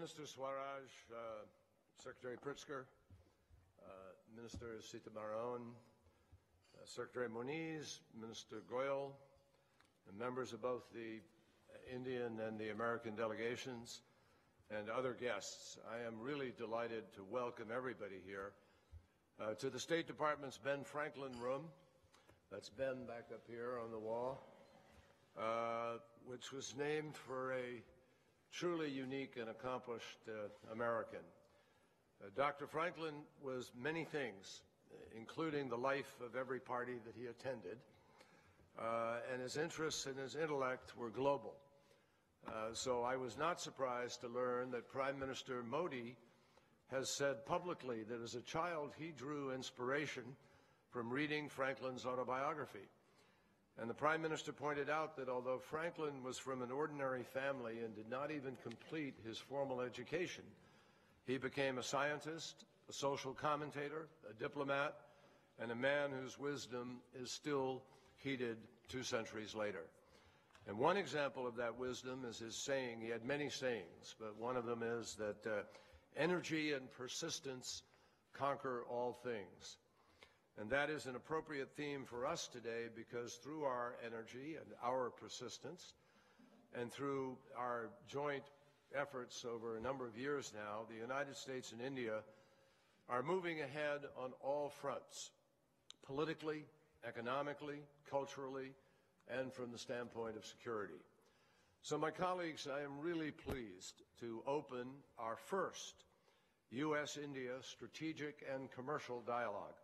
Minister Swaraj, Secretary Pritzker, Minister Sitamaran, Secretary Moniz, Minister Goyal, and members of both the Indian and the American delegations, and other guests. I am really delighted to welcome everybody here to the State Department's Ben Franklin room. That's Ben back up here on the wall, which was named for a truly unique and accomplished American. Dr. Franklin was many things, including the life of every party that he attended, and his interests and his intellect were global. So I was not surprised to learn that Prime Minister Modi has said publicly that as a child he drew inspiration from reading Franklin's autobiography. And the Prime Minister pointed out that although Franklin was from an ordinary family and did not even complete his formal education, he became a scientist, a social commentator, a diplomat, and a man whose wisdom is still heeded 2 centuries later. And one example of that wisdom is his saying. He had many sayings, but one of them is that energy and persistence conquer all things. And that is an appropriate theme for us today, because through our energy and our persistence, and through our joint efforts over a number of years now, the United States and India are moving ahead on all fronts, politically, economically, culturally, and from the standpoint of security. So, my colleagues, I am really pleased to open our first U.S.-India strategic and commercial dialogue.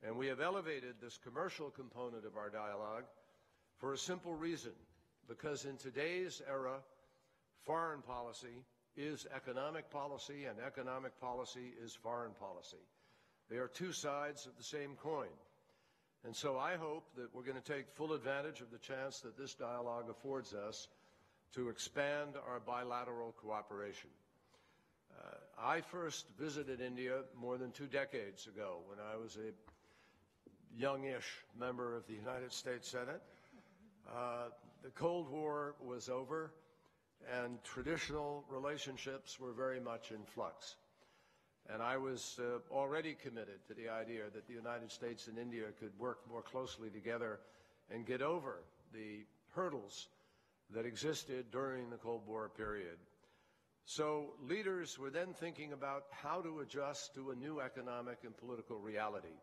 And we have elevated this commercial component of our dialogue for a simple reason, because in today's era, foreign policy is economic policy, and economic policy is foreign policy. They are 2 sides of the same coin. And so I hope that we're going to take full advantage of the chance that this dialogue affords us to expand our bilateral cooperation. I first visited India more than 2 decades ago when I was a youngish member of the United States Senate. The Cold War was over, and traditional relationships were very much in flux. And I was already committed to the idea that the United States and India could work more closely together and get over the hurdles that existed during the Cold War period. So leaders were then thinking about how to adjust to a new economic and political reality.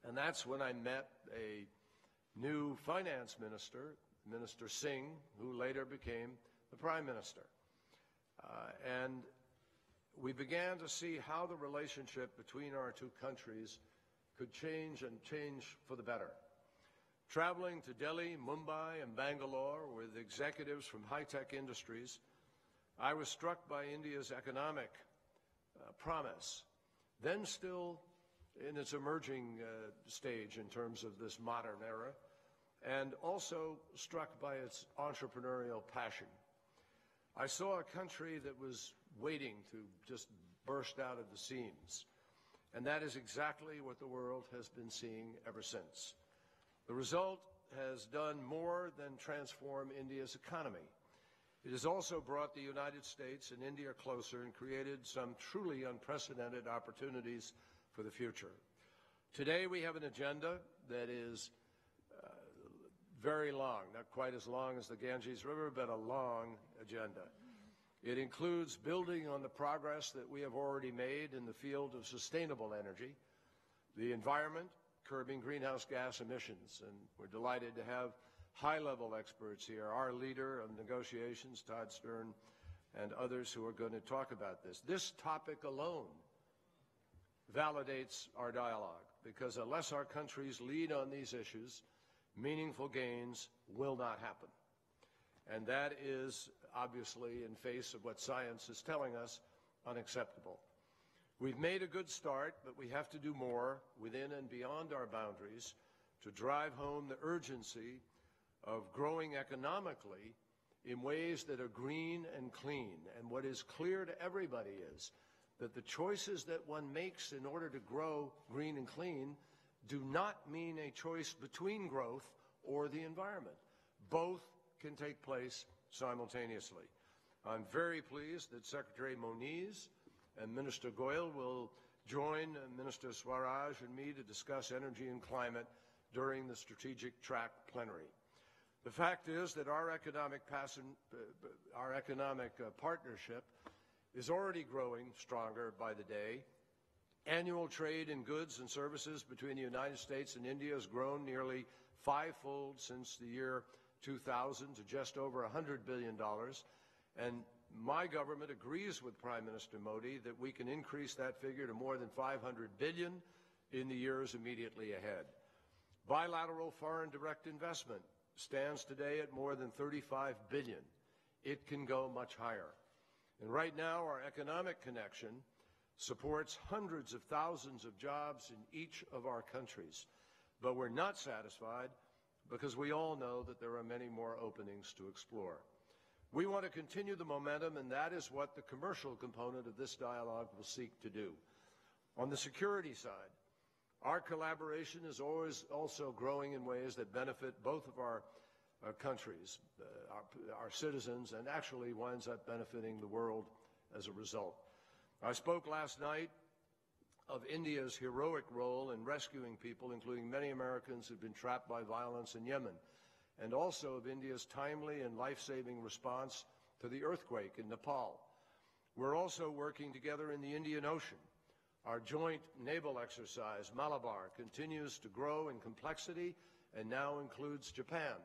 And that's when I met a new finance minister, Minister Singh, who later became the Prime Minister. And we began to see how the relationship between our 2 countries could change, and change for the better. Traveling to Delhi, Mumbai, and Bangalore with executives from high-tech industries, I was struck by India's economic promise, then still in its emerging stage in terms of this modern era, and also struck by its entrepreneurial passion. I saw a country that was waiting to just burst out of the seams, and that is exactly what the world has been seeing ever since. The result has done more than transform India's economy. It has also brought the United States and India closer and created some truly unprecedented opportunities for the future. Today we have an agenda that is very long, not quite as long as the Ganges River, but a long agenda. It includes building on the progress that we have already made in the field of sustainable energy, the environment, curbing greenhouse gas emissions, and we're delighted to have high-level experts here, our leader of negotiations, Todd Stern, and others who are going to talk about this. This topic alone validates our dialogue, because unless our countries lead on these issues, meaningful gains will not happen. And that is obviously, in face of what science is telling us, unacceptable. We've made a good start, but we have to do more within and beyond our boundaries to drive home the urgency of growing economically in ways that are green and clean. And what is clear to everybody is that the choices that one makes in order to grow green and clean do not mean a choice between growth or the environment. Both can take place simultaneously. I'm very pleased that Secretary Moniz and Minister Goyal will join Minister Swaraj and me to discuss energy and climate during the Strategic Track plenary. The fact is that our economic partnership is already growing stronger by the day. Annual trade in goods and services between the United States and India has grown nearly fivefold since the year 2000 to just over $100 billion. And my government agrees with Prime Minister Modi that we can increase that figure to more than $500 billion in the years immediately ahead. Bilateral foreign direct investment stands today at more than $35 billion. It can go much higher. And right now, our economic connection supports hundreds of thousands of jobs in each of our countries. But we're not satisfied because we all know that there are many more openings to explore. We want to continue the momentum, and that is what the commercial component of this dialogue will seek to do. On the security side, our collaboration is always also growing in ways that benefit both of our countries, our citizens, and actually winds up benefiting the world as a result. I spoke last night of India's heroic role in rescuing people, including many Americans who've been trapped by violence in Yemen, and also of India's timely and life-saving response to the earthquake in Nepal. We're also working together in the Indian Ocean. Our joint naval exercise, Malabar, continues to grow in complexity and now includes Japan.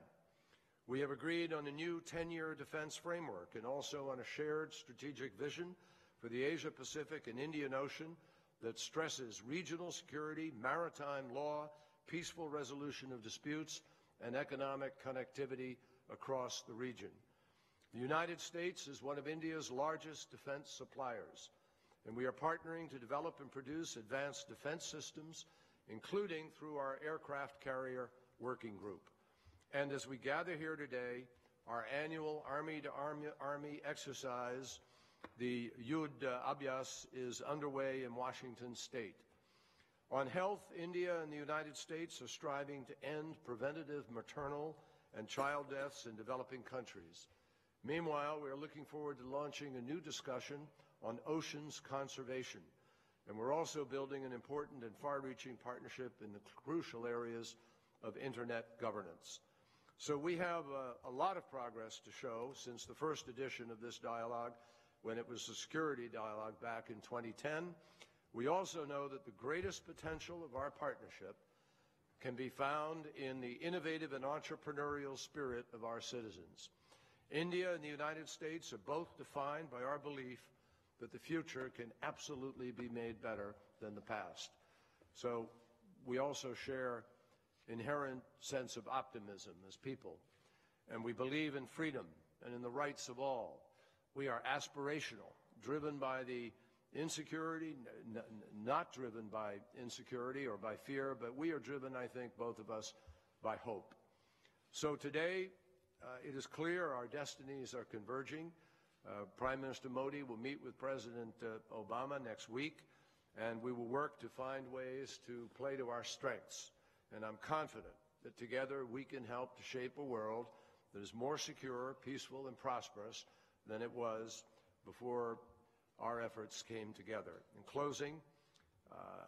We have agreed on a new 10-year defense framework and also on a shared strategic vision for the Asia-Pacific and Indian Ocean that stresses regional security, maritime law, peaceful resolution of disputes, and economic connectivity across the region. The United States is one of India's largest defense suppliers, and we are partnering to develop and produce advanced defense systems, including through our aircraft carrier working group. And as we gather here today, our annual Army-to-Army exercise, the Yudh Abhyas, is underway in Washington State. On health, India and the United States are striving to end preventative maternal and child deaths in developing countries. Meanwhile, we are looking forward to launching a new discussion on oceans conservation, and we're also building an important and far-reaching partnership in the crucial areas of Internet governance. So we have a lot of progress to show since the first edition of this dialogue, when it was the security dialogue back in 2010. We also know that the greatest potential of our partnership can be found in the innovative and entrepreneurial spirit of our citizens. India and the United States are both defined by our belief that the future can absolutely be made better than the past. So we also share inherent sense of optimism as people, and we believe in freedom and in the rights of all. We are aspirational, driven by the insecurity, not driven by insecurity or by fear, but we are driven, I think, both of us, by hope. So today, it is clear our destinies are converging. Prime Minister Modi will meet with President Obama next week, and we will work to find ways to play to our strengths. And I'm confident that together we can help to shape a world that is more secure, peaceful, and prosperous than it was before our efforts came together. In closing,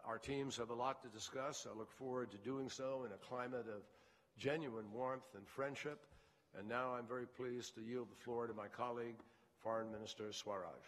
our teams have a lot to discuss. I look forward to doing so in a climate of genuine warmth and friendship. And now I'm very pleased to yield the floor to my colleague, Foreign Minister Swaraj.